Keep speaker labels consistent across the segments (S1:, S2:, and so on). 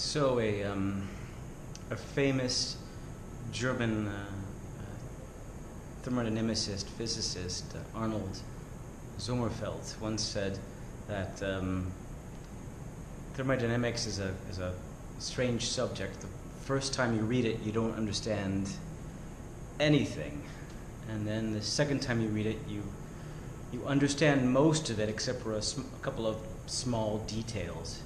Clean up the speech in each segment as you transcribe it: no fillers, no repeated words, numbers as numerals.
S1: So a famous German thermodynamicist, physicist, Arnold Sommerfeld, once said that thermodynamics is a strange subject. The first time you read it, you don't understand anything, and then the second time you read it, you understand most of it except for a couple of small details.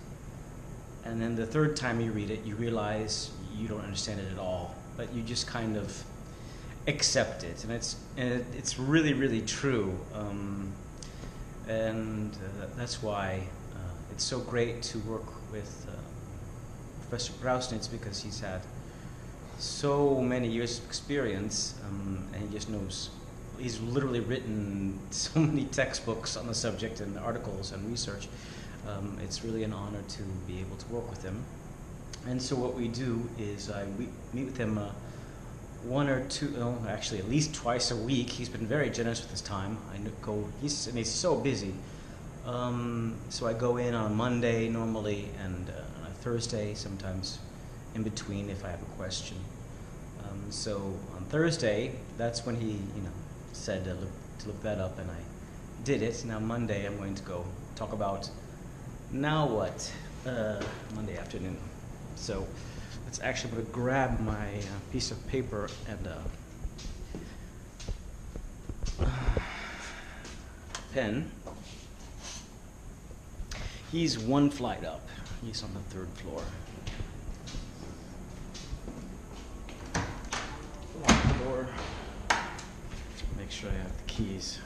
S1: And then the third time you read it, you realize you don't understand it at all, but you just kind of accept it, and it's really, really true. That's why it's so great to work with Professor Grausnitz, because he's had so many years of experience, and he just knows. He's literally written so many textbooks on the subject and articles and research. It's really an honor to be able to work with him. And so what we do is we meet with him one or two, actually at least twice a week. He's been very generous with his time. He's so busy. So I go in on a Monday normally, and on a Thursday, sometimes in between if I have a question. So on Thursday, that's when he said to look that up, and I did it. Now Monday I'm going to go talk about now what, Monday afternoon. So let's actually going to grab my piece of paper and pen. He's one flight up. He's on the third floor. Lock the door. Make sure I have the keys.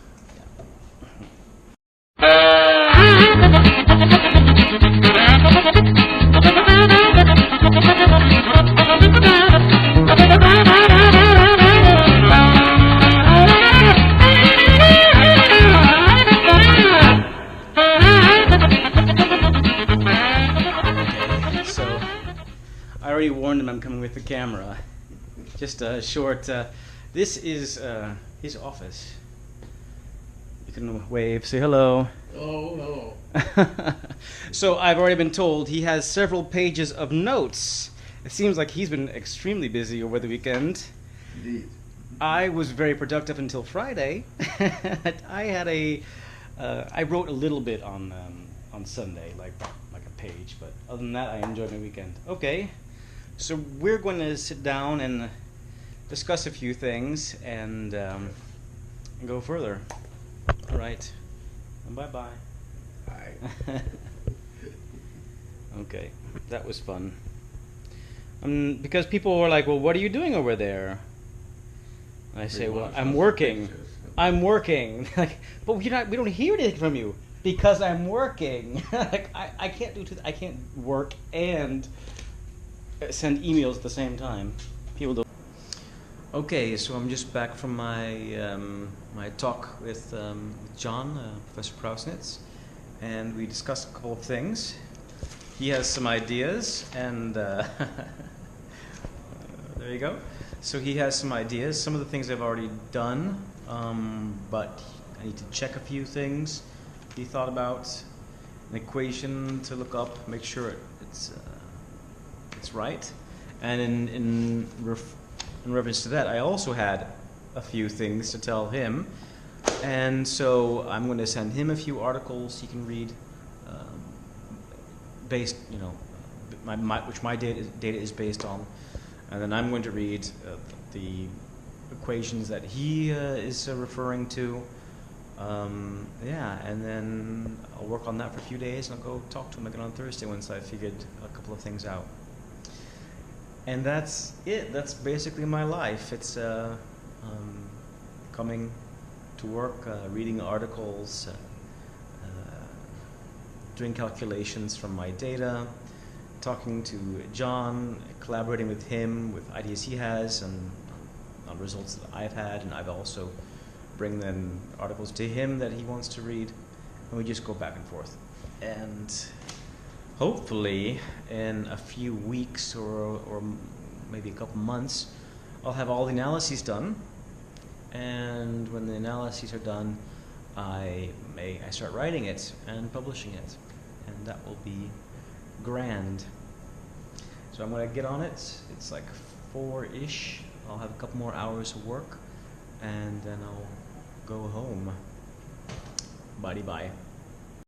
S1: I already warned him I'm coming with the camera. Just a short, this is his office. You can wave, say hello.
S2: Oh, hello.
S1: So I've already been told he has several pages of notes. It seems like he's been extremely busy over the weekend.
S2: Indeed.
S1: I was very productive until Friday. I wrote a little bit on Sunday, like a page, but other than that, I enjoyed my weekend. Okay. So we're going to sit down and discuss a few things and go further. All right. And bye-bye.
S2: Bye.
S1: Okay. That was fun. Because people were like, well, what are you doing over there? And I say, well, I'm working. I'm working. Like, but we don't hear anything from you because I'm working. Like, I can't I can't work and send emails at the same time. People don't. Okay, so I'm just back from my my talk with John, Professor Krausnitz, and we discussed a couple of things. He has some ideas, and there you go. So he has some ideas. Some of the things I've already done, but I need to check a few things. He thought about an equation to look up, make sure it's right. And in reference to that, I also had a few things to tell him. And so I'm going to send him a few articles he can read, based, which my data is based on. And then I'm going to read the equations that he is referring to. And then I'll work on that for a few days, and I'll go talk to him again on Thursday once I've figured a couple of things out. And that's it. That's basically my life. It's coming to work, reading articles, doing calculations from my data, talking to John, collaborating with him with ideas he has and on results that I've had, and I've also bring then articles to him that he wants to read, and we just go back and forth. And hopefully in a few weeks or maybe a couple months, I'll have all the analyses done, and when the analyses are done, I start writing it and publishing it, and that will be grand. So I'm gonna get on it. It's like 4-ish. I'll have a couple more hours of work, and then I'll go home. Bye bye.